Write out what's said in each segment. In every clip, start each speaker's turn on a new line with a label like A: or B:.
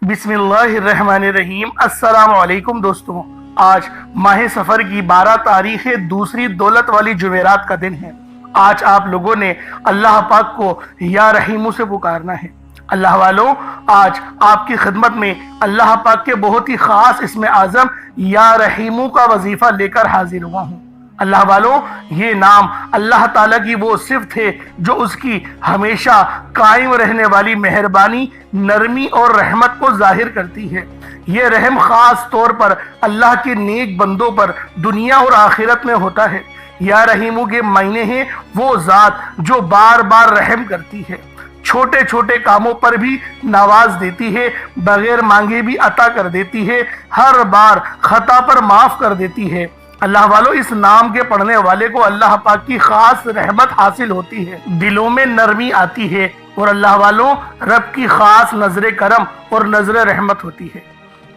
A: बिस्मिल्लाहिर्रहमानिर्रहीम। अस्सलाम वालेकुम दोस्तों, आज माह सफ़र की 12 तारीख है, दूसरी दौलत वाली जुमेरात का दिन है। आज आप लोगों ने अल्लाह पाक को या रहीमू से पुकारना है। अल्लाह वालों, आज आपकी खिदमत में अल्लाह पाक के बहुत ही ख़ास इसमें आज़म या रहीमू का वजीफ़ा लेकर हाजिर हुआ हूँ। अल्लाह वालों, ये नाम अल्लाह ताला की वो सिफ़त है जो उसकी हमेशा कायम रहने वाली मेहरबानी, नरमी और रहमत को जाहिर करती है। ये रहम ख़ास तौर पर अल्लाह के नेक बंदों पर दुनिया और आखिरत में होता है। या रहीमू के मायने हैं वो ज़ात जो बार बार रहम करती है, छोटे छोटे कामों पर भी नवाज देती है, बगैर मांगे भी अता कर देती है, हर बार खता पर माफ़ कर देती है। अल्लाह वालों, इस नाम के पढ़ने वाले को अल्लाह पाक की खास रहमत हासिल होती है, दिलों में नरमी आती है और अल्लाह वालों, रब की खास नजर करम और नजर रहमत होती है।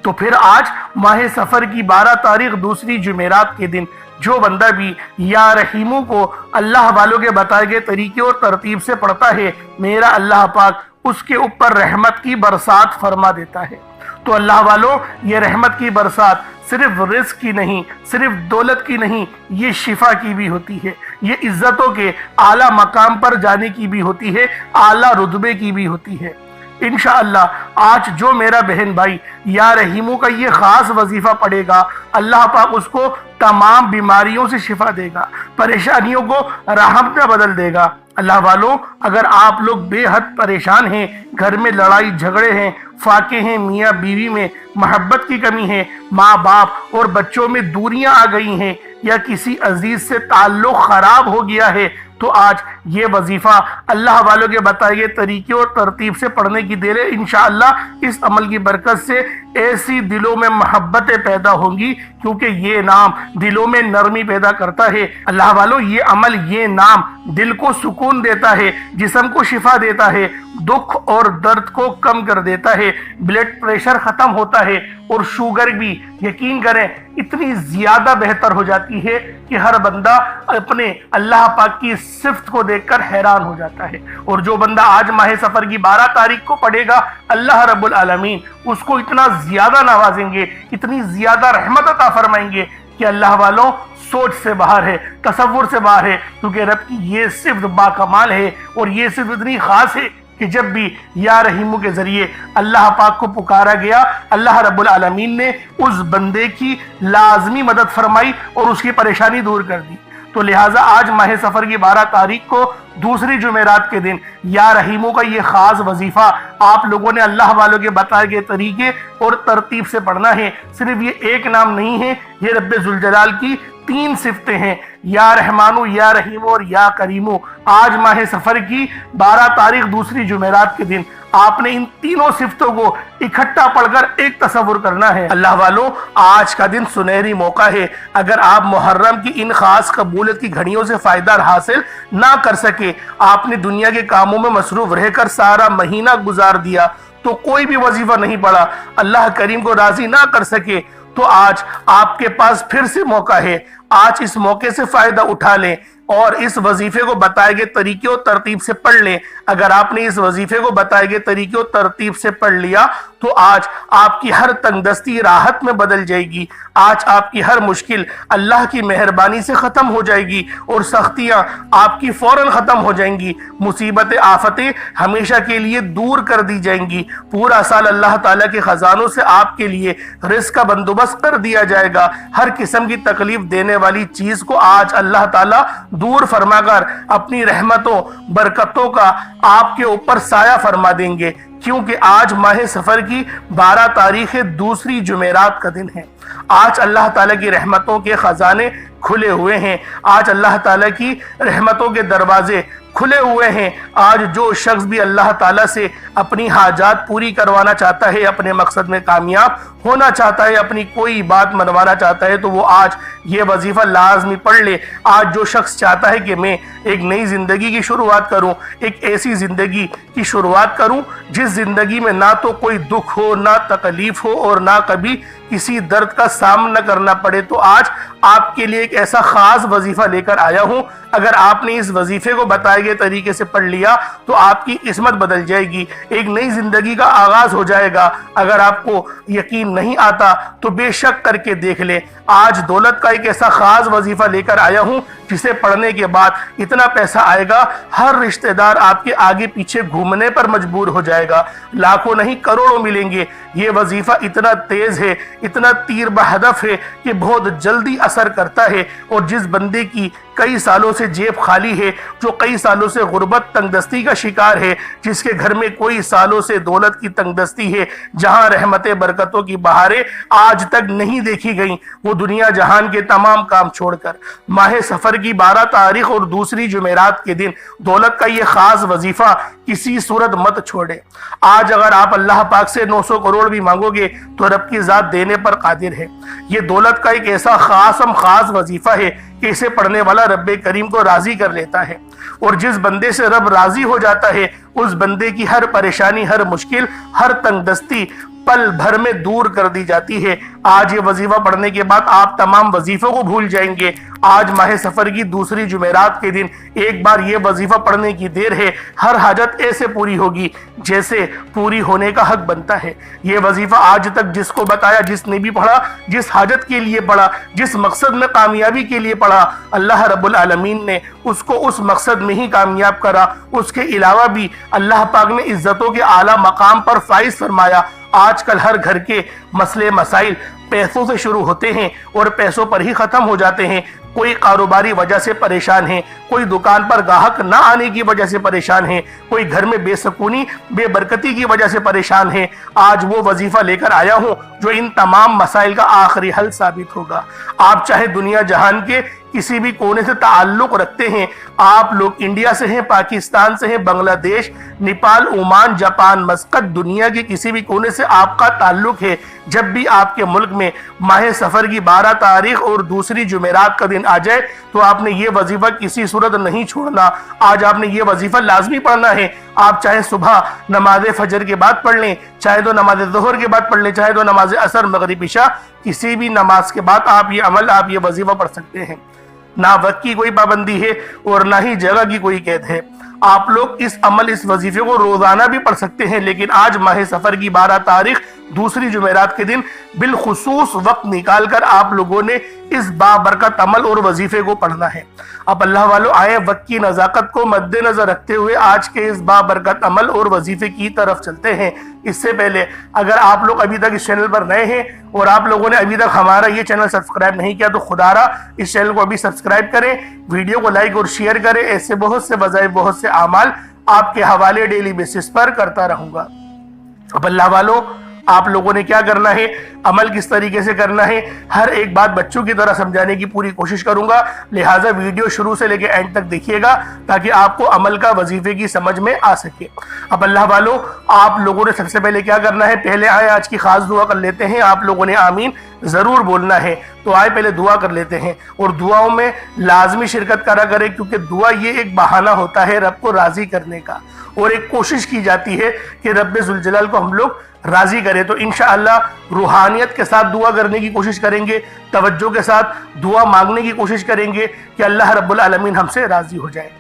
A: तो फिर आज माह सफ़र की 12 तारीख दूसरी जुमेरात के दिन जो बंदा भी या रहीमू को अल्लाह वालों के बताए गए तरीके और तरतीब से पढ़ता है, मेरा अल्लाह पाक उसके ऊपर रहमत की बरसात फरमा देता है। तो अल्लाह वालों, ये रहमत की बरसात सिर्फ रिज़्क़ की नहीं, सिर्फ दौलत की नहीं, ये शिफा की भी होती है, ये इज्जतों के आला मकाम पर जाने की भी होती है, आला रुतबे की भी होती है। इंशाअल्लाह आज जो मेरा बहन भाई या रहीमू का ये खास वजीफा पढ़ेगा, अल्लाह पाक उसको तमाम बीमारियों से शिफा देगा, परेशानियों को राहत में बदल देगा। अल्लाह वालों, अगर आप लोग बेहद परेशान हैं, घर में लड़ाई झगड़े हैं, फाके हैं, मियाँ बीवी में मोहब्बत की कमी है, माँ बाप और बच्चों में दूरियां आ गई हैं, या किसी अजीज से ताल्लुक खराब हो गया है, तो आज ये वजीफा अल्लाह वालों के बताए गए तरीके और तरतीब से पढ़ने की देर है। इंशाअल्लाह इस अमल की बरकत से ऐसी दिलों में मोहब्बतें पैदा होंगी, क्योंकि ये नाम दिलों में नरमी पैदा करता है। अल्लाह वालों, ये अमल, ये नाम दिल को सुकून देता है, जिस्म को शिफा देता है, दुख और दर्द को कम कर देता है, ब्लड प्रेशर खत्म होता है और शुगर भी, यकीन करें, इतनी ज्यादा बेहतर हो जाती है कि हर बंदा अपने अल्लाह पाक की सिफ्त को देखकर हैरान हो जाता है। और जो बंदा आज माह सफर की 12 तारीख को पढ़ेगा, अल्लाह रब्बुल आलमीन उसको इतना ज्यादा नवाजेंगे, इतनी ज्यादा रहमत अता फरमाएंगे कि अल्लाह वालों, सोच से बाहर है, तसव्वुर से बाहर है, क्योंकि रब की ये सिफ्त बाकमाल है और ये सिफ्त इतनी खास है कि जब भी या रहीमू के जरिए अल्लाह पाक को पुकारा गया, अल्लाह रब्बुल आलमीन ने उस बंदे की लाजमी मदद फरमाई और उसकी परेशानी दूर कर दी। तो लिहाजा आज माह सफ़र की 12 तारीख को दूसरी जुमेरात के दिन या रहीमू का ये खास वजीफा आप लोगों ने अल्लाह वालों के बताए गए तरीके और तरतीब से पढ़ना है। सिर्फ ये एक नाम नहीं है, ये रब्बे जुल जलाल की 3 सिफतें हैं, या रहमानु, या रहीमू और या करीमू। आज माह सफ़र की 12 तारीख दूसरी जुमेरात के दिन आपने इन तीनों सिफ्तों को इकट्ठा पढ़कर एक तसव्वुर करना है। अल्लाह वालों, आज का दिन सुनहरी मौका है। अगर आप मुहर्रम की इन खास कबूलियत की घड़ियों से फायदा हासिल ना कर सके, आपने दुनिया के कामों में मसरूफ रहकर सारा महीना गुजार दिया, तो कोई भी वजीफा नहीं पढ़ा, अल्लाह करीम को राजी ना कर सके, तो आज आपके पास फिर से मौका है। आज इस मौके से फायदा उठा लें और इस वजीफे को बताए गए तरीके और तरतीब से पढ़ लें। अगर आपने इस वजीफे को बताए गए तरीके और तरतीब से पढ़ लिया, तो आज आपकी हर तंगदस्ती राहत में बदल जाएगी। आज आपकी हर मुश्किल अल्लाह की मेहरबानी से ख़त्म हो जाएगी और सख्तियाँ आपकी फ़ौरन ख़त्म हो जाएंगी। मुसीबतें, आफतें हमेशा के लिए दूर कर दी जाएंगी। पूरा साल अल्लाह ताला के ख़जानों से आपके लिए रिज़्क़ का बंदोबस्त कर दिया जाएगा। हर किस्म की तकलीफ देने वाली चीज़ को आज अल्लाह ताला दूर फरमाकर अपनी रहमतों, बरकतों का आपके ऊपर साया फरमा देंगे, क्योंकि आज माह सफ़र की 12 तारीख है, दूसरी जुमेरात का दिन है। आज अल्लाह ताला की रहमतों के खजाने खुले हुए हैं, आज अल्लाह ताला की रहमतों के दरवाजे खुले हुए हैं। आज जो शख्स भी अल्लाह ताला से अपनी हाजात पूरी करवाना चाहता है, अपने मकसद में कामयाब होना चाहता है, अपनी कोई बात मनवाना चाहता है, तो वो आज ये वजीफा लाजमी पढ़ ले। आज जो शख्स चाहता है कि मैं एक नई ज़िंदगी की शुरुआत करूं, एक ऐसी ज़िंदगी की शुरुआत करूं जिस ज़िंदगी में ना तो कोई दुख हो, ना तकलीफ हो और ना कभी किसी दर्द का सामना करना पड़े, तो आज आपके लिए एक ऐसा ख़ास वजीफ़ा लेकर आया हूं। अगर आपने इस वजीफ़े को बताए के तरीके से पढ़ लिया तो आपकी किस्मत बदल जाएगी, एक नई जिंदगी का आगाज हो जाएगा। अगर आपको यकीन नहीं आता तो बेशक करके देख ले। आज दौलत का एक ऐसा खास वजीफा लेकर आया हूं जिसे पढ़ने के बाद इतना पैसा आएगा, हर रिश्तेदार आपके आगे पीछे घूमने पर मजबूर हो जाएगा। लाखों नहीं करोड़ों मिलेंगे। ये वजीफा इतना तेज है, इतना तीर बहदफ है कि बहुत जल्दी असर करता है। और जिस बंदे की कई सालों से जेब खाली है, जो कई सालों से गुर्बत तंगदस्ती का शिकार है, जिसके घर में कोई सालों से दौलत की तंगदस्ती है, जहां रहमतें बरकतों की बहारें आज तक नहीं देखी गई, वो दुनिया जहान के तमाम काम छोड़कर माह सफर की 12 तारीख और दूसरी जुमेरात के दिन दौलत का ये खास वजीफा किसी सूरत मत छोड़े। आज अगर आप अल्लाह पाक से 900 करोड़ भी मांगोगे तो रब की जात देने पर कादिर है। ये दौलत का एक ऐसा खास वजीफा है कि इसे पढ़ने वाला रब्बे करीम को राजी कर लेता है। और जिस बंदे से रब राजी हो जाता है उस बंदे की हर परेशानी, हर मुश्किल, हर तंगदस्ती पल भर में दूर कर दी जाती है। आज ये वजीफा पढ़ने के बाद आप तमाम वजीफों को भूल जाएंगे। आज माह सफर की दूसरी जुमेरात के दिन एक बार ये वजीफा पढ़ने की देर है, हर हाजत ऐसे पूरी होगी जैसे पूरी होने का हक बनता है। ये वजीफा आज तक जिसको बताया, जिसने भी पढ़ा, जिस हाजत के लिए पढ़ा, जिस मकसद में कामयाबी के लिए पढ़ा, अल्लाह रब्बुल आलमीन ने उसको उस मकसद में ही कामयाब करा। उसके अलावा भी अल्लाह पाक ने इज्जतों के आला मकाम पर फाइज फरमाया। आजकल हर घर के मसले मसाइल पैसों से शुरू होते हैं और पैसों पर ही खत्म हो जाते हैं। कोई कारोबारी वजह से परेशान है, कोई दुकान पर ग्राहक ना आने की वजह से परेशान है, कोई घर में बेसकूनी बेबरकती की वजह से परेशान है। आज वो वजीफा लेकर आया हूं जो इन तमाम मसाइल का आखिरी हल साबित होगा। आप चाहे दुनिया जहान के किसी भी कोने से ताल्लुक रखते हैं, आप लोग इंडिया से हैं, पाकिस्तान से हैं, बांग्लादेश, नेपाल, ओमान, जापान, मस्कत, दुनिया के किसी भी कोने से आपका ताल्लुक है, जब भी आपके मुल्क में माह सफर की 12 तारीख और दूसरी जुमेरात का दिन आ जाए तो आपने ये वजीफा किसी सूरत नहीं छोड़ना। आज आपने ये वजीफा लाजमी पढ़ना है। आप चाहे सुबह नमाज फजर के बाद पढ़ लें, चाहे तो नमाज ज़ोहर के बाद पढ़ लें, चाहे तो नमाज असर, मगरिब, इशा, किसी भी नमाज के बाद आप ये अमल, आप ये वजीफा पढ़ सकते हैं। ना वक्त की कोई पाबंदी है और ना ही जगह की कोई कैद है। आप लोग इस अमल, इस वजीफे को रोजाना भी पढ़ सकते हैं, लेकिन आज माह सफर की 12 तारीख दूसरी जुमेरात के दिन बिलखुसूस वक्त निकाल कर आप लोगों ने इस बाबरकत अमल और वजीफे को पढ़ना है। अब अल्लाह वालों, आए वक्त की नज़ाकत को मद्देनजर रखते हुए आज के इस बाबरकत अमल और वजीफे की तरफ चलते हैं। इससे पहले अगर आप लोग अभी तक इस चैनल पर नए हैं और आप लोगों ने अभी तक हमारा ये चैनल सब्सक्राइब नहीं किया तो खुदारा इस चैनल को अभी सब्सक्राइब करें, वीडियो को लाइक और शेयर करें। ऐसे बहुत से वज़ाइफ, बहुत से आमाल आपके हवाले डेली बेसिस पर करता रहूंगा। अब अल्लाह वालों, आप लोगों ने क्या करना है, अमल किस तरीके से करना है, हर एक बात बच्चों की तरह समझाने की पूरी कोशिश करूंगा। लिहाजा वीडियो शुरू से लेकर एंड तक देखिएगा ताकि आपको अमल का, वजीफे की समझ में आ सके। अब अल्लाह वालों, आप लोगों ने सबसे पहले क्या करना है, पहले आए आज की खास दुआ कर लेते हैं। आप लोगों ने आमीन जरूर बोलना है। तो आए पहले दुआ कर लेते हैं और दुआओं में लाजमी शिरकत करा करें, क्योंकि दुआ ये एक बहाना होता है रब को राजी करने का, और एक कोशिश की जाती है कि रब्बे जुल जलाल को हम लोग राजी करें। तो इंशाअल्लाह रूहानियत के साथ दुआ करने की कोशिश करेंगे, तवज्जो के साथ दुआ मांगने की कोशिश करेंगे कि अल्लाह रब्बुल आलमीन हमसे राजी हो जाए।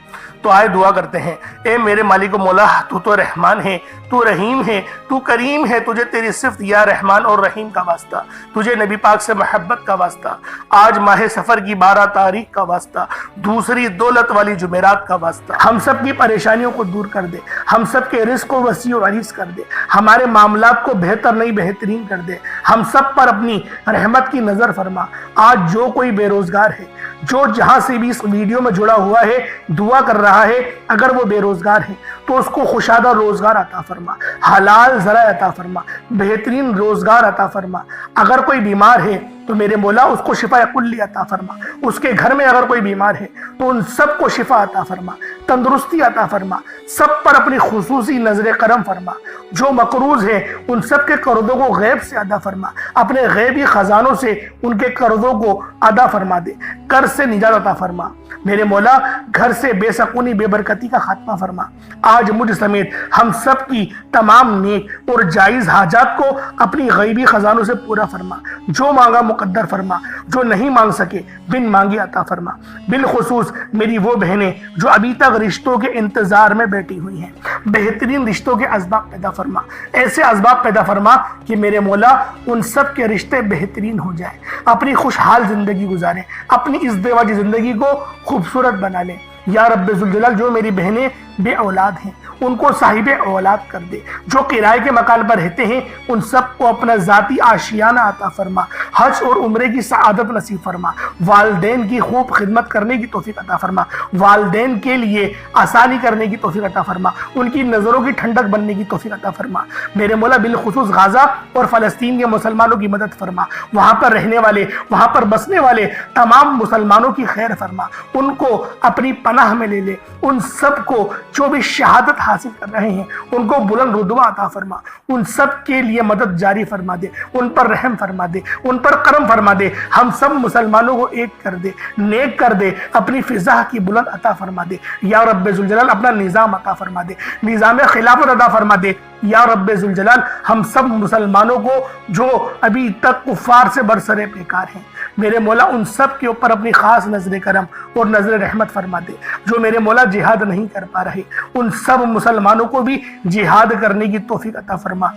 A: तो आए दुआ करते हैं। ए मेरे मालिक मौला, तू तो रहमान है, तू रहीम है, तू करीम है, तुझे तेरी सिफ्त या रहमान और रहीम का वास्ता, तुझे नबी पाक से मोहब्बत का वास्ता, आज माह सफर की 12 तारीख का वास्ता, दूसरी दौलत वाली जुमेरात का वास्ता, हम सब की परेशानियों को दूर कर दे, हम सब के रिस्क को वसी और अजीज कर दे, हमारे मामलात को बेहतर नहीं बेहतरीन कर दे, हम सब पर अपनी रहमत की नजर फरमा। आज जो कोई बेरोजगार है, जो जहां से भी इस वीडियो में जुड़ा हुआ है, दुआ कर रहा है, अगर वो बेरोजगार है तो उसको खुशादा रोजगार अता फरमा, हलाल जरा अता फरमा, बेहतरीन रोजगार अता फरमा। अगर कोई बीमार है तो मेरे मौला उसको शिफा कुल्ली अता फरमा। उसके घर में अगर कोई बीमार है तो उन सबको शिफा अता फरमा, तंदुरुस्ती अता फरमा, सब पर अपनी खुसूसी नजर करम फरमा। जो मकरूज है उन सब के कर्जों को गैब से अदा फरमा, अपने गैबी खजानों से उनके कर्जों को अदा फरमा दे, कर्ज से निजात अता फरमा। मेरे मौला घर से बेसकूनी बेबरकती का खात्मा फरमा। आज मुझ समेत हम सब की तमाम नेक और जायज हाजात को अपनी गैबी खजानों से पूरा फरमा। जो मांगा मुकद्दर फरमा। जो नहीं मांग सके बिन मांगे अता फरमा। बिलखुसूस मेरी वो बहनें जो अभी तक रिश्तों के इंतजार में बैठी हुई हैं, बेहतरीन रिश्तों के असबाब पैदा फरमा। ऐसे असबाब पैदा फरमा कि मेरे मौला उन सब के रिश्ते बेहतरीन हो जाए, अपनी खुशहाल जिंदगी गुजारें, अपनी इस बेवाजी जिंदगी को खूबसूरत बना लें। या रब्बे जुल जलाल जो मेरी बहनें बे औलाद हैं उनको साहिबे औलाद कर दे। जो किराए के मकान पर रहते हैं उन सबको अपना ज़ाती आशियाना अता फरमा। हज और उम्रे की सआदत नसीब फरमा। वालदेन की खूब खिदमत करने की तौफीक अता फरमा। वालदेन के लिए आसानी करने की तौफीक अता फरमा। उनकी नज़रों की ठंडक बनने की तौफीक अता फरमा। मेरे मौला बिलखुसूस गाज़ा और फ़लस्तीन के मुसलमानों की मदद फरमा। वहाँ पर रहने वाले, वहाँ पर बसने वाले तमाम मुसलमानों की खैर फरमा। उनको अपनी पनाह में ले ले। उन सबको जो भी शहादत हासिल कर रहे हैं उनको बुलंद रुतबा अता फरमा। उन सब के लिए मदद जारी फरमा दे, उन पर रहम फरमा दे, उन पर करम फरमा दे। हम सब मुसलमानों को एक कर दे, नेक कर दे, अपनी फिजा की बुलंद अता फरमा दे। या रब्बे जुल जलाल अपना निज़ाम अता फरमा दे, निज़ाम खिलाफत अता फरमा दे। या रब्बे जुल जलाल हम सब मुसलमानों को जो अभी तक कुफ्फार से बरसरे बेकार हैं, मेरे मौला उन सब के ऊपर अपनी खास नजर करम और नजर रहमत फरमा दे। जो मेरे मौला जिहाद नहीं कर पा रहे उन सब मुसलमानों को भी जिहाद करने की तौफीक अता फरमा।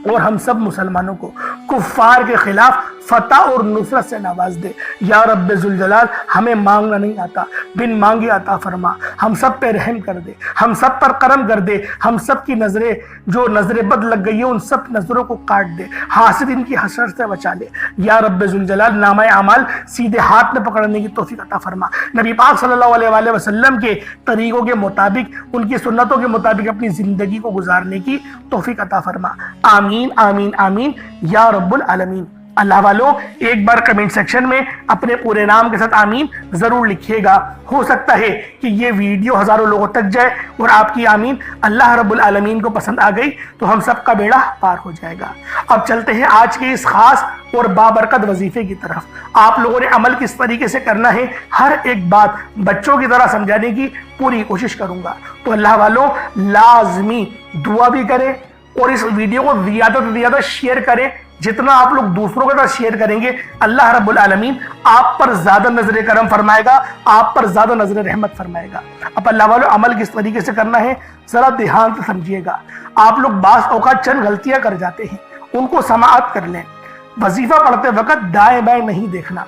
A: और हम सब मुसलमानों को कुफ्फार के खिलाफ फतह और नुसरत से नवाज दे। या रब्बे जुल जलाल हमें मांगना नहीं आता, बिन मांगे अता फरमा। हम सब पे रहम कर दे, हम सब पर करम कर दे। हम सब की नजरें जो नजरें बद लग गई है उन सब नजरों को काट दे, हासिदीन की हसरत से बचा ले। या रब्बे जुल जलाल नामा अमाल सीधे हाथ में पकड़ने की तौफीक अता फरमा। नबी पाक सल्लल्लाहु अलैहि वसल्लम के तरीकों के मुताबिक, उनकी सुन्नतों के मुताबिक अपनी जिंदगी को गुजारने की तौफीक अता फरमा। आमीन आमीन आमीन या रब्बुल आलमीन। अल्लाह वालों एक बार कमेंट सेक्शन में अपने पूरे नाम के साथ आमीन जरूर लिखिएगा। हो सकता है कि ये वीडियो हजारों लोगों तक जाए और आपकी आमीन अल्लाह रब्बुल आलमीन को पसंद आ गई तो हम सबका बेड़ा पार हो जाएगा। अब चलते हैं आज के इस खास और बाबरकत वजीफे की तरफ। आप लोगों ने अमल किस तरीके से करना है हर एक बात बच्चों की तरह समझाने की पूरी कोशिश करूंगा। तो अल्लाह वालों लाजमी दुआ भी करें और इस वीडियो को ज्यादा से ज्यादा शेयर करें। जितना आप लोग दूसरों के साथ शेयर करेंगे अल्लाह रब्बुल आलमीन आप पर ज्यादा नजर करम फरमाएगा, आप पर ज्यादा नजर रहमत फरमाएगा। अब अल्लाह वालों अमल किस तरीके से करना है जरा ध्यान से समझिएगा। आप लोग बास औकात चंद गलतियां कर जाते हैं, उनको समाअत कर लें। वजीफा पढ़ते वक्त दाएं बाएं नहीं देखना।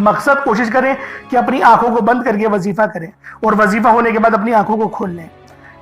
A: मकसद कोशिश करें कि अपनी आंखों को बंद करके वजीफा करें और वजीफा होने के बाद अपनी आंखों को खोल लें।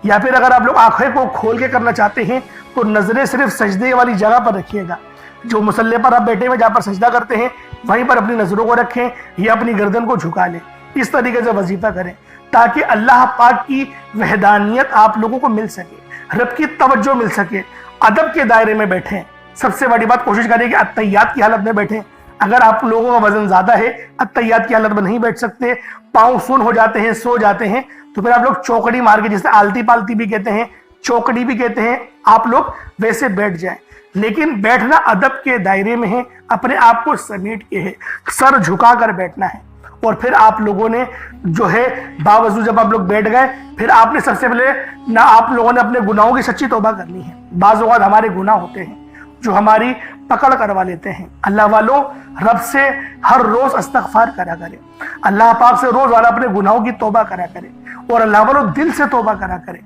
A: या फिर अगर आप लोग आंखें को खोल के करना चाहते हैं तो नजरें सिर्फ सजदे वाली जगह पर रखिएगा। जो मुसल्ले पर आप बैठे हुए जहाँ पर सजदा करते हैं वहीं पर अपनी नजरों को रखें या अपनी गर्दन को झुका लें। इस तरीके से वजीफा करें ताकि अल्लाह पाक की वहदानियत आप लोगों को मिल सके, रब की तवज्जो मिल सके। अदब के दायरे में बैठें। सबसे बड़ी बात कोशिश करें कि अत्तहियात की हालत में बैठें। अगर आप लोगों का वजन ज्यादा है, अत्तहियात की हालत में नहीं बैठ सकते, पाँव सुन हो जाते हैं, सो जाते हैं, तो फिर आप लोग चौकड़ी मार के, जिसे आलती पालती भी कहते हैं, चौकड़ी भी कहते हैं, आप लोग वैसे बैठ जाएं। लेकिन बैठना अदब के दायरे में है, अपने आप को समेट के है, सर झुका कर बैठना है। और फिर आप लोगों ने जो है बावजूद जब आप लोग बैठ गए फिर आपने सबसे पहले ना आप लोगों ने अपने गुनाहों की सच्ची तौबा करनी है। बाज़ औक़ात हमारे गुनाह होते हैं जो हमारी पकड़ करवा लेते हैं। अल्लाह वालों रब से हर रोज इस्तग़फ़ार करा करें, अल्लाह पाक से रोज वाला अपने गुनाहों की तौबा करा करें और अल्लाह वालों दिल से तौबा करा करें।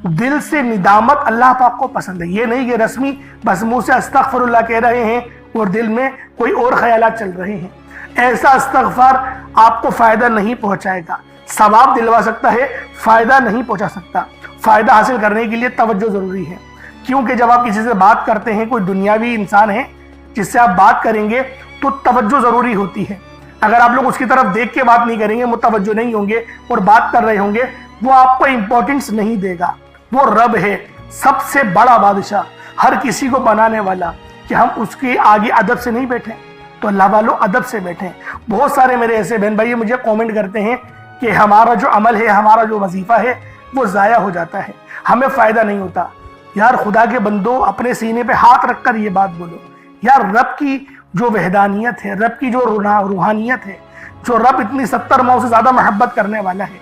A: दिल से निदामत अल्लाह पाक को पसंद है। ये नहीं कि रस्मी बस मुंह से अस्तग़फ़िरुल्लाह कह रहे हैं और दिल में कोई और ख्यालात चल रहे हैं। ऐसा इस्तग़फ़ार आपको फायदा नहीं पहुंचाएगा, सवाब दिलवा सकता है, फायदा नहीं पहुंचा सकता। फायदा हासिल करने के लिए तवज्जो जरूरी है, क्योंकि जब आप किसी से बात करते हैं, कोई दुनियावी इंसान है जिससे आप बात करेंगे तो तवज्जो जरूरी होती है। अगर आप लोग उसकी तरफ देख के बात नहीं करेंगे, मुतवज्जो नहीं होंगे और बात कर रहे होंगे, वो आपको इंपॉर्टेंस नहीं देगा। वो रब है, सबसे बड़ा बादशाह, हर किसी को बनाने वाला, कि हम उसके आगे अदब से नहीं बैठे। तो अल्लाह वालों अदब से बैठे। बहुत सारे मेरे ऐसे बहन भाई मुझे कमेंट करते हैं कि हमारा जो अमल है, हमारा जो वजीफा है वो ज़ाया हो जाता है, हमें फ़ायदा नहीं होता। यार खुदा के बंदो, अपने सीने पे हाथ रखकर ये बात बोलो, यार रब की जो वहदानियत है, रब की जो रूहानियत है, जो रब इतनी 70 माह से ज़्यादा मोहब्बत करने वाला है,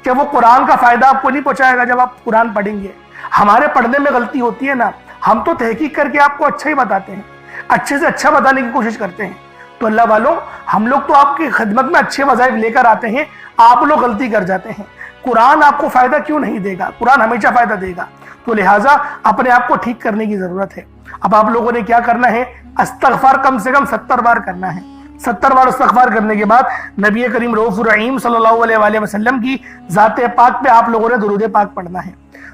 A: कि वो कुरान का फ़ायदा आपको नहीं पहुँचाएगा जब आप कुरान पढ़ेंगे। हमारे पढ़ने में गलती होती है ना, हम तो तहकीक करके आपको अच्छा ही बताते हैं, अच्छे से अच्छा बताने की कोशिश करते हैं। تو اللہ والوں، ہم لوگ تو آپ کی خدمت میں اچھے وظائف لے کر آتے ہیں، آپ لوگ غلطی کر جاتے ہیں۔ قرآن آپ کو فائدہ کیوں نہیں دے گا؟ قرآن ہمیشہ فائدہ دے گا۔ تو لہٰذا اپنے آپ کو ٹھیک کرنے کی ضرورت ہے۔ اب آپ لوگوں نے کیا کرنا ہے؟ استغفار کم سے کم 70 بار کرنا ہے۔ 70 بار استغفار کرنے کے بعد نبی کریم رؤوف الرحیم صلی اللہ علیہ وآلہ وسلم کی ذات پاک پہ آپ لوگوں نے درود پاک پڑھنا ہے۔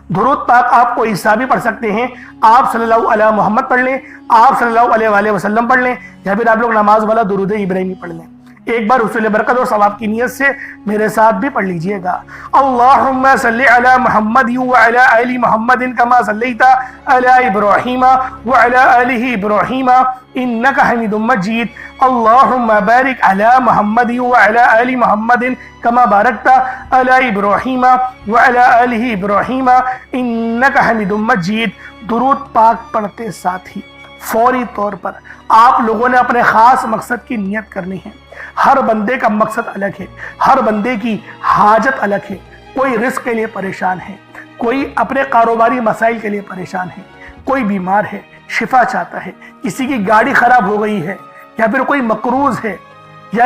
A: درود پاک آپ کو عیسیٰ بھی پڑھ سکتے ہیں، آپ صلی اللہ علیہ محمد پڑھ لیں، آپ صلی اللہ علیہ وآلہ وسلم پڑھ لیں، یا پھر آپ لوگ نماز والا درود ابراہیمی پڑھ لیں۔ ایک بار حصول برکت اور ثواب کی نیت سے میرے ساتھ بھی پڑھ لیجئے گا۔ اللہم صلی علی محمد وعلی آل محمد کما صلیت علی ابراہیم وعلی آل ابراہیم انک حمید مجید۔ اللہم بارک علی محمد وعلی آل محمد کما بارکت علی ابراہیم وعلی آل ابراہیم انک حمید مجید۔ درود پاک پڑھتے ساتھ ہی فوری طور پر آپ لوگوں نے اپنے خاص مقصد کی نیت کرنی ہے۔ ہر بندے کا مقصد الگ ہے، ہر بندے کی حاجت الگ ہے۔ کوئی رزق کے لیے پریشان ہے، کوئی اپنے کاروباری مسائل کے لیے پریشان ہے، کوئی بیمار ہے شفا چاہتا ہے، کسی کی گاڑی خراب ہو گئی ہے، یا پھر کوئی مقروض ہے، یا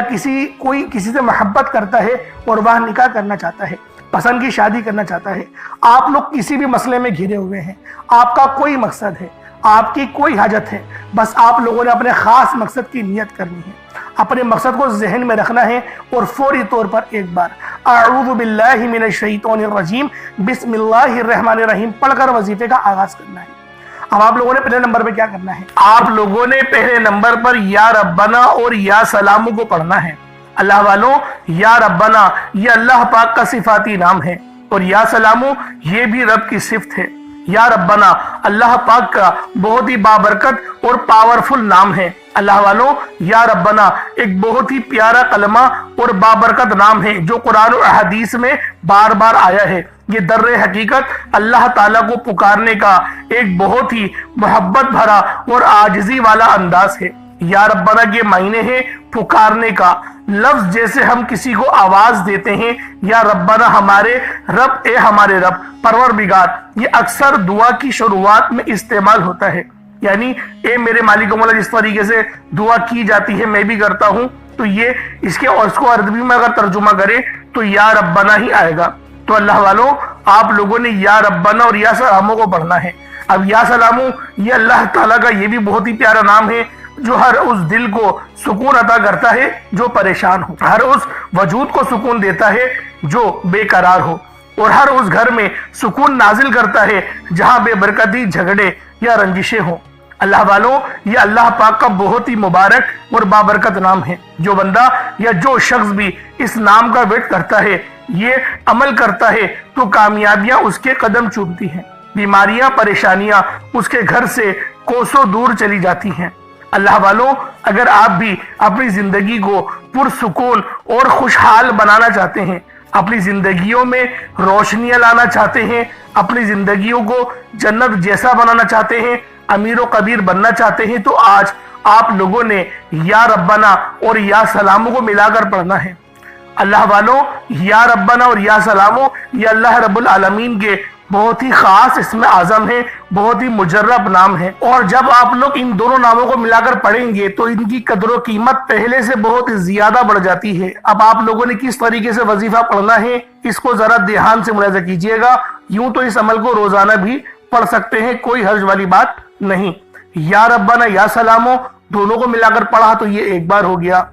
A: کوئی کسی سے محبت کرتا ہے اور وہاں نکاح کرنا چاہتا ہے، پسند کی شادی کرنا چاہتا ہے۔ آپ لوگ کسی بھی مسئلے میں گھرے ہوئے ہیں، آپ کا کوئی مقصد ہے، آپ کی کوئی حاجت ہے، بس آپ لوگوں نے اپنے خاص مقصد کی نیت کرنی ہے، اپنے مقصد کو ذہن میں رکھنا ہے، اور فوری طور پر ایک بار اعوذ باللہ من الشیطان الرجیم بسم اللہ الرحمن الرحیم پڑھ کر وظیفے کا آغاز کرنا ہے۔ اب آپ لوگوں نے پہلے نمبر پہ کیا کرنا ہے؟ آپ لوگوں نے پہلے نمبر پر یا ربنا اور یا سلامو کو پڑھنا ہے۔ اللہ والوں، یا ربنا یہ اللہ پاک کا صفاتی نام ہے، اور یا سلامو یہ بھی رب کی صفت ہے۔ یا ربنا اللہ پاک کا بہت ہی بابرکت اور پاورفل نام ہے۔ اللہ والوں، یا ربنا ایک بہت ہی پیارا کلمہ اور بابرکت نام ہے جو قرآن و حدیث میں بار بار آیا ہے۔ یہ در حقیقت اللہ تعالیٰ کو پکارنے کا ایک بہت ہی محبت بھرا اور عاجزی والا انداز ہے۔ یا ربنا کے معنی ہے پکارنے کا لفظ، جیسے ہم کسی کو آواز دیتے ہیں یا ربنا ہمارے رب، اے ہمارے رب، پروردگار، یہ اکثر دعا کی شروعات میں استعمال ہوتا ہے۔ یعنی اے میرے مالک و مولا، جس طریقے سے دعا کی جاتی ہے میں بھی کرتا ہوں، تو یہ اس کو عربی میں اگر ترجمہ کرے تو یا ربنا ہی آئے گا۔ تو اللہ والوں، آپ لوگوں نے یا ربنا اور یا سلامو کو پڑھنا ہے۔ اب یا سلامو یہ اللہ تعالیٰ کا یہ بھی بہت ہی پیارا نام ہے جو ہر اس دل کو سکون عطا کرتا ہے جو پریشان ہو، ہر اس وجود کو سکون دیتا ہے جو بے قرار ہو، اور ہر اس گھر میں سکون نازل کرتا ہے جہاں بے برکتی، جھگڑے یا رنجشیں ہوں۔ اللہ والوں، یہ اللہ پاک کا بہت ہی مبارک اور بابرکت نام ہے۔ جو بندہ یا جو شخص بھی اس نام کا ورد کرتا ہے، یہ عمل کرتا ہے، تو کامیابیاں اس کے قدم چومتی ہیں، بیماریاں، پریشانیاں اس کے گھر سے کوسوں دور چلی جاتی ہیں۔ اللہ والوں، اگر آپ بھی اپنی زندگی کو پرسکون اور خوشحال بنانا چاہتے ہیں، اپنی زندگیوں میں روشنیاں لانا چاہتے ہیں، اپنی زندگیوں کو جنت جیسا بنانا چاہتے ہیں، امیر و کبیر بننا چاہتے ہیں، تو آج آپ لوگوں نے یا ربنا اور یا سلامو کو ملا کر پڑھنا ہے۔ اللہ والوں، یا ربنا اور یا سلامو یہ اللہ رب العالمین کے بہت ہی خاص اسم اعظم ہے، بہت ہی مجرب نام ہے، اور جب آپ لوگ ان دونوں ناموں کو ملا کر پڑھیں گے تو ان کی قدر و قیمت پہلے سے بہت زیادہ بڑھ جاتی ہے۔ اب آپ لوگوں نے کس طریقے سے وظیفہ پڑھنا ہے اس کو ذرا دھیان سے ملاحظہ کیجئے گا۔ یوں تو اس عمل کو روزانہ بھی پڑھ سکتے ہیں، کوئی حرج والی بات نہیں۔ یا ربنا یا سلامو دونوں کو ملا کر پڑھا تو یہ ایک بار ہو گیا،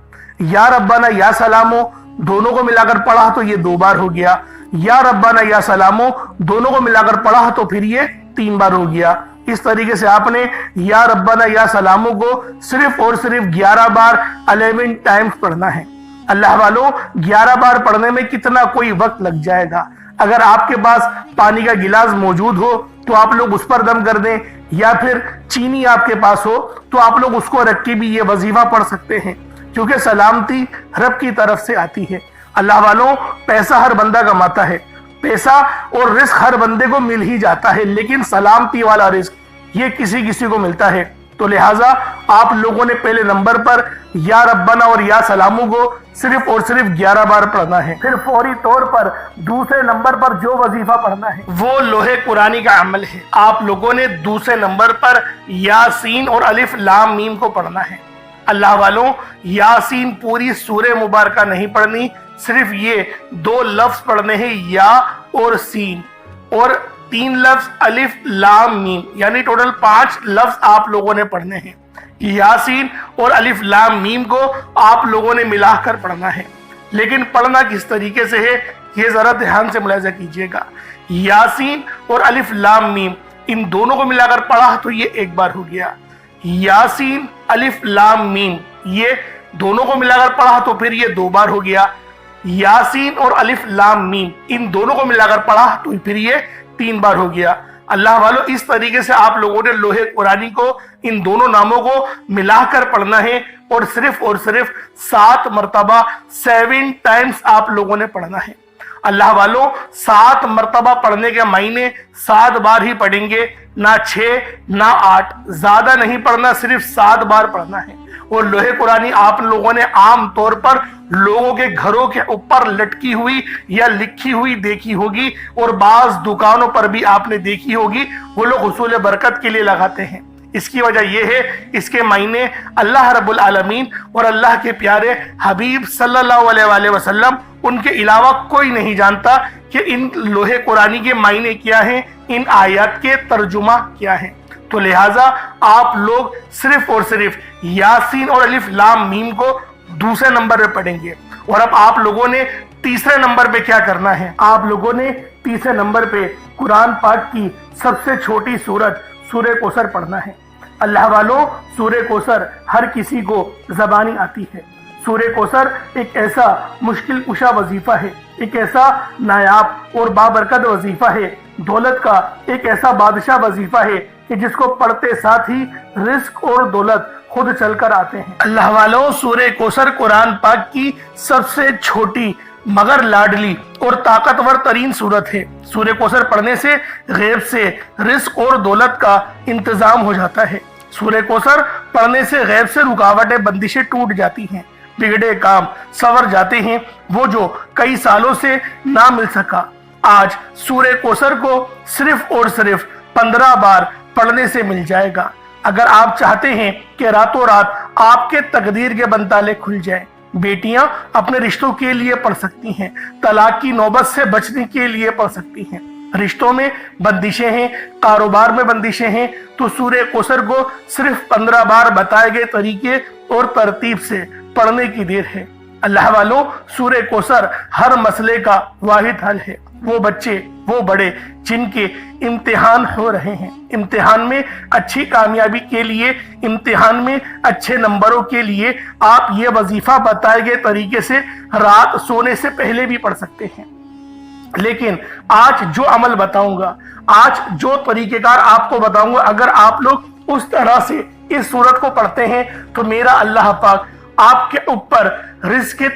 A: یا ربنا یا سلامو دونوں کو ملا کر پڑھا تو یہ 2 بار ہو گیا، یا ربنا یا سلامو دونوں کو ملا کر پڑھا تو پھر یہ 3 بار ہو گیا۔ اس طریقے سے آپ نے یا ربنا یا سلامو کو صرف اور صرف 11 بار 11 ٹائمز پڑھنا ہے۔ اللہ والوں، 11 بار پڑھنے میں کتنا کوئی وقت لگ جائے گا۔ اگر آپ کے پاس پانی کا گلاس موجود ہو تو آپ لوگ اس پر دم کر دیں، یا پھر چینی آپ کے پاس ہو تو آپ لوگ اس کو رکھ کے بھی یہ وظیفہ پڑھ سکتے ہیں، کیونکہ سلامتی رب کی طرف سے آتی ہے۔ اللہ والوں، پیسہ ہر بندہ کماتا ہے، پیسہ اور رزق ہر بندے کو مل ہی جاتا ہے، لیکن سلامتی والا رزق یہ کسی کو ملتا ہے۔ تو لہٰذا آپ لوگوں نے پہلے نمبر پر یا ربنا اور یا سلامو کو صرف اور صرف 11 بار پڑھنا ہے۔ پھر فوری طور پر دوسرے نمبر پر جو وظیفہ پڑھنا ہے وہ لوح قرآنی کا عمل ہے۔ آپ لوگوں نے دوسرے نمبر پر یاسین اور الف لام میم کو پڑھنا ہے۔ اللہ والوں یاسین پوری سورہ مبارکہ نہیں پڑھنی، صرف یہ 2 لفظ پڑھنے ہیں، یا اور سین، اور 3 لفظ الف لام میم، یعنی ٹوٹل 5 لفظ آپ لوگوں نے پڑھنے ہیں۔ یاسین اور الف لام میم کو آپ لوگوں نے ملا کر پڑھنا ہے، لیکن پڑھنا کس طریقے سے ہے یہ ذرا دھیان سے ملاحظہ کیجئے گا۔ یاسین اور الف لام میم ان دونوں کو ملا کر پڑھا تو یہ ایک بار ہو گیا، یاسین الف لام میم یہ دونوں کو ملا کر پڑھا تو پھر یہ 2 بار ہو گیا، یاسین اور الف لام میم ان دونوں کو ملا کر پڑھا تو پھر یہ 3 بار ہو گیا۔ اللہ والو اس طریقے سے آپ لوگوں نے لوح قرآنی کو ان دونوں ناموں کو ملا کر پڑھنا ہے، اور صرف 7 مرتبہ 7 ٹائمز آپ لوگوں نے پڑھنا ہے۔ اللہ والو 7 مرتبہ پڑھنے کے معنی 7 بار ہی پڑھیں گے، نہ 6 نہ 8، زیادہ نہیں پڑھنا، صرف 7 بار پڑھنا ہے۔ اور لوح قرآنی آپ لوگوں نے عام طور پر لوگوں کے گھروں کے اوپر لٹکی ہوئی یا لکھی ہوئی دیکھی ہوگی، اور بعض دکانوں پر بھی آپ نے دیکھی ہوگی، وہ لوگ حصول برکت کے لیے لگاتے ہیں۔ اس کی وجہ یہ ہے، اس کے معنی اللہ رب العالمین اور اللہ کے پیارے حبیب صلی اللہ علیہ وآلہ وسلم ان کے علاوہ کوئی نہیں جانتا کہ ان لوح قرآنی کے معنی کیا ہیں، ان آیات کے ترجمہ کیا ہیں۔ تو لہٰذا آپ لوگ صرف اور صرف یاسین اور الف لام میم کو دوسرے نمبر پہ پڑھیں گے، اور اب آپ لوگوں نے تیسرے نمبر پہ کیا کرنا ہے؟ آپ لوگوں نے تیسرے نمبر پہ قرآن پاک کی سب سے چھوٹی سورت سورہ کوثر پڑھنا ہے۔ اللہ والوں سورہ کوثر ہر کسی کو زبانی آتی ہے۔ سورہ کوثر ایک ایسا مشکل کشا وظیفہ ہے، ایک ایسا نایاب اور بابرکت وظیفہ ہے، دولت کا ایک ایسا بادشاہ وظیفہ ہے کہ جس کو پڑھتے ساتھ ہی رزق اور دولت خود چل کر آتے ہیں۔ اللہ والوں سورہ کوثر قرآن پاک کی سب سے چھوٹی مگر لاڈلی اور طاقتور ترین صورت ہے۔ سورہ کوثر پڑھنے سے غیب سے رزق اور دولت کا انتظام ہو جاتا ہے۔ سورہ کوثر پڑھنے سے غیب سے رکاوٹیں بندشیں ٹوٹ جاتی ہیں، بگڑے کام سنور جاتے ہیں، وہ جو کئی سالوں سے نہ مل سکا آج سورہ کوثر کو صرف اور صرف 15 بار پڑھنے سے مل جائے گا۔ اگر آپ چاہتے ہیں کہ راتوں رات آپ کے تقدیر کے بنتالے کھل جائیں، بیٹیاں اپنے رشتوں کے لیے پڑھ سکتی ہیں، طلاق کی نوبت سے بچنے کے لیے پڑھ سکتی ہیں، رشتوں میں بندشیں ہیں، کاروبار میں بندشیں ہیں، تو سورہ کوثر کو صرف 15 بار بتائے گئے طریقے اور ترتیب سے پڑھنے کی دیر ہے۔ اللہ والوں سورہ کوثر ہر مسئلے کا واحد حل ہے۔ وہ بچے وہ بڑے جن کے امتحان ہو رہے ہیں، امتحان میں اچھی کامیابی کے لیے، امتحان میں اچھے نمبروں کے لیے آپ یہ وظیفہ بتائے گئے طریقے سے رات سونے سے پہلے بھی پڑھ سکتے ہیں۔ لیکن آج جو عمل بتاؤں گا، آج جو طریقہ کار آپ کو بتاؤں گا، اگر آپ لوگ اس طرح سے اس سورت کو پڑھتے ہیں تو میرا اللہ پاک آپ کے اوپر رزق کے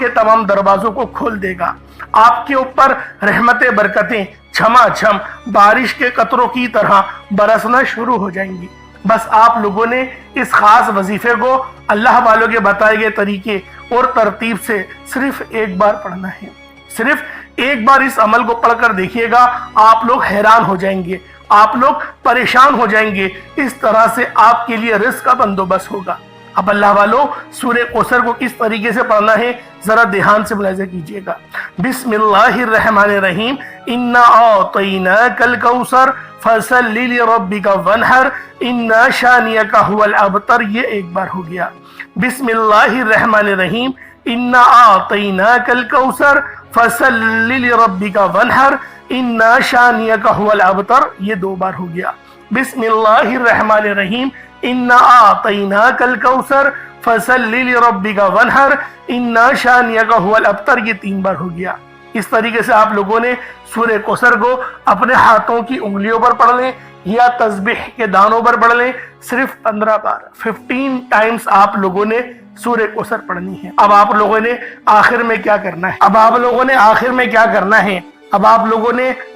A: تمام دروازوں کو کھول دے گا۔ آپ کے اوپر رحمت برکتیں چھما چھم بارش کے قطروں کی طرح برسنا شروع ہو جائیں گی۔ بس آپ لوگوں نے اس خاص وظیفے کو اللہ والوں کے بتائے گئے طریقے اور ترتیب سے صرف ایک بار پڑھنا ہے۔ صرف ایک بار اس عمل کو پڑھ کر دیکھیے گا، آپ لوگ حیران ہو جائیں گے، آپ لوگ پریشان ہو جائیں گے، اس طرح سے آپ کے لیے رزق کا بندوبست ہوگا۔ اب اللہ والوں سورہ کوثر کو کس طریقے سے پڑھنا ہے ذرا دھیان سے ملاحظہ کیجئے گا۔ بسم اللہ الرحمن الرحیم، انا اعطیناک الکوثر فصل لربک وانحر ان شانئک هو الابتر، یہ ایک بار ہو گیا۔ بسم اللہ الرحمن الرحیم، انا اعطیناک الکوثر فصل لربک وانحر ان شانئک هو الابتر، یہ 2 بار ہو گیا۔ بسم اللہ الرحمن الرحیم، انا اعطیناک الکوثر فصل لربک وانحر ان شانئک هو الابتر، یہ 3 بار ہو گیا۔ اس طریقے سے آپ لوگوں نے سورہ کوثر کو اپنے ہاتھوں کی انگلیوں پر پڑھ لیں یا تسبیح کے دانوں پر پڑھ لیں، صرف 15 بار 15 ٹائمز آپ لوگوں نے سورہ کوثر پڑھنی ہے۔ اب آپ لوگوں نے آخر میں کیا کرنا ہے؟ اب آپ لوگوں نے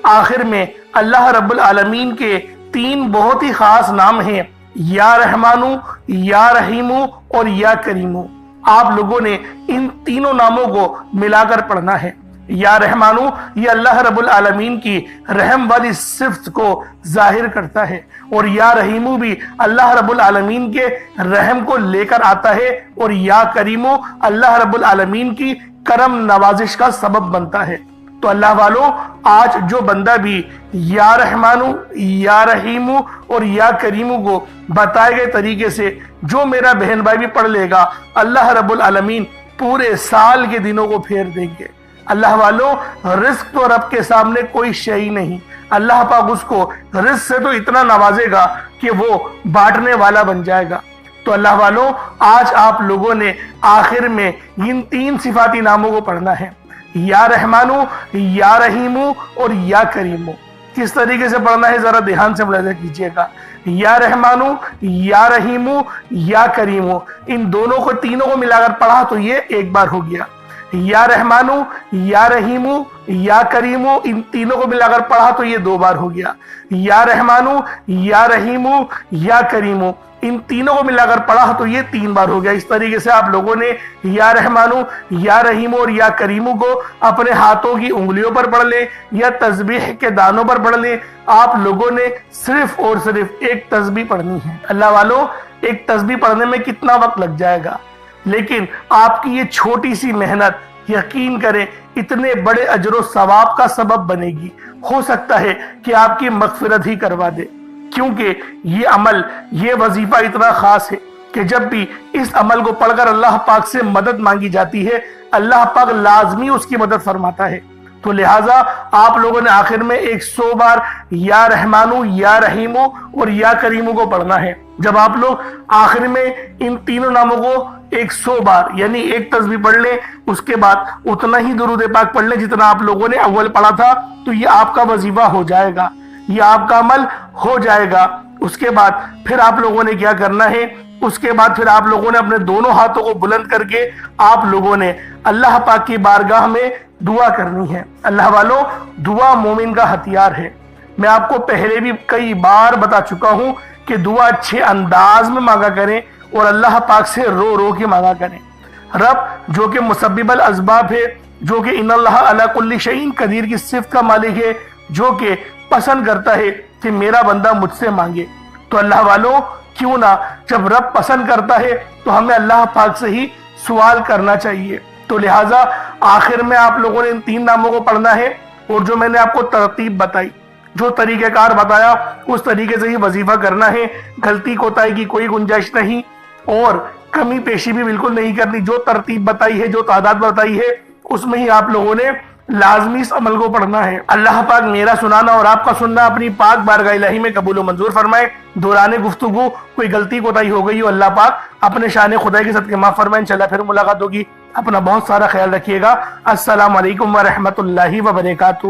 A: آخر میں اللہ رب العالمین کے 3 بہت ہی خاص نام ہیں، یا رحمانو، یا رحیمو اور یا کریمو۔ آپ لوگوں نے ان تینوں ناموں کو ملا کر پڑھنا ہے۔ یا رحمانو یہ اللہ رب العالمین کی رحم والی صفت کو ظاہر کرتا ہے، اور یا رحیمو بھی اللہ رب العالمین کے رحم کو لے کر آتا ہے، اور یا کریمو اللہ رب العالمین کی کرم نوازش کا سبب بنتا ہے۔ تو اللہ والو، آج جو بندہ بھی یا رحمانو، یا رحیمو اور یا کریمو کو بتائے گئے طریقے سے جو میرا بہن بھائی بھی پڑھ لے گا، اللہ رب العالمین پورے سال کے دنوں کو پھیر دیں گے۔ اللہ والو، رزق تو رب کے سامنے کوئی شے نہیں، اللہ پاک اس کو رزق سے تو اتنا نوازے گا کہ وہ بانٹنے والا بن جائے گا۔ تو اللہ والو، آج آپ لوگوں نے آخر میں ان 3 صفاتی ناموں کو پڑھنا ہے، یا رحمانو، یا رحیمو اور یا کریمو۔ کس طریقے سے پڑھنا ہے ذرا دھیان سے ملاحظہ کیجئے گا۔ یا رحمانو، یا رحیمو، یا کریمو، ان دونوں کو تینوں کو ملا کر پڑھا تو یہ ایک بار ہو گیا۔ یا رحمانو، یا رحیمو، یا کریمو، ان تینوں کو ملا کر پڑھا تو یہ 2 بار ہو گیا۔ یا رحمانو، یا رحیمو، یا کریمو، ان تینوں کو ملا کر پڑھا تو یہ 3 بار ہو گیا۔ اس طریقے سے آپ لوگوں نے یا رحمانو، یا رحیمو اور یا کریمو کو اپنے ہاتھوں کی انگلیوں پر پڑھ لیں یا تسبیح کے دانوں پر پڑھ لیں۔ آپ لوگوں نے صرف اور صرف ایک تسبیح پڑھنی ہے۔ اللہ والو، ایک تسبیح پڑھنے میں کتنا وقت لگ جائے گا، لیکن آپ کی یہ چھوٹی سی محنت یقین کریں اتنے بڑے اجر و ثواب کا سبب بنے گی۔ ہو سکتا ہے کہ آپ کی مغفرت ہی کروا دے، کیونکہ یہ عمل، یہ وظیفہ اتنا خاص ہے کہ جب بھی اس عمل کو پڑھ کر اللہ پاک سے مدد مانگی جاتی ہے، اللہ پاک لازمی اس کی مدد فرماتا ہے۔ تو لہٰذا آپ لوگوں نے آخر میں 100 بار یا رحمانو، یا رحیمو اور یا کریمو کو پڑھنا ہے۔ جب آپ لوگ آخر میں ان تینوں ناموں کو 100 بار یعنی ایک تسبیح پڑھ لیں، اس کے بعد اتنا ہی درود پاک پڑھ لیں جتنا آپ لوگوں نے اول پڑھا تھا، تو یہ آپ کا وظیفہ ہو جائے گا، یہ آپ کا عمل ہو جائے گا۔ اس کے بعد پھر آپ لوگوں نے کیا کرنا ہے، اس کے بعد پھر آپ لوگوں نے اپنے دونوں ہاتھوں کو بلند کر کے آپ لوگوں نے اللہ پاک کی بارگاہ میں دعا کرنی ہے۔ اللہ والو، دعا مومن کا ہتھیار ہے۔ میں آپ کو پہلے بھی کئی بار بتا چکا ہوں کہ دعا اچھے انداز میں مانگا کریں اور اللہ پاک سے رو رو کے مانگا کریں۔ رب جو کہ مسبب الاسباب ہے، جو کہ ان اللہ علی کل شیء قدیر کی صفت کا مالک ہے، جو کہ پسند کرتا ہے کہ میرا بندہ مجھ سے مانگے، تو اللہ والوں کیوں نہ جب رب پسند کرتا ہے تو ہمیں اللہ پاک سے ہی سوال کرنا چاہیے۔ تو لہٰذا آخر میں آپ لوگوں نے ان 3 ناموں کو پڑھنا ہے، اور جو میں نے آپ کو ترتیب بتائی، جو طریقہ کار بتایا، اس طریقے سے ہی وظیفہ کرنا ہے۔ غلطی کوتاہی کی کوئی گنجائش نہیں، اور کمی پیشی بھی بالکل نہیں کرنی۔ جو ترتیب بتائی ہے، جو تعداد بتائی ہے، اس میں ہی آپ لوگوں نے لازمی اس عمل کو پڑھنا ہے۔ اللہ پاک میرا سنانا اور آپ کا سننا اپنی پاک بارگاہ الہی میں قبول و منظور فرمائے۔ دوران گفتگو کوئی غلطی کوتاہی ہو گئی ہو، اللہ پاک اپنے شان خدائی کے صدقے معاف فرمائے۔ انشاءاللہ پھر ملاقات ہوگی۔ اپنا بہت سارا خیال رکھیے گا۔ السلام علیکم ورحمۃ اللہ وبرکاتہ۔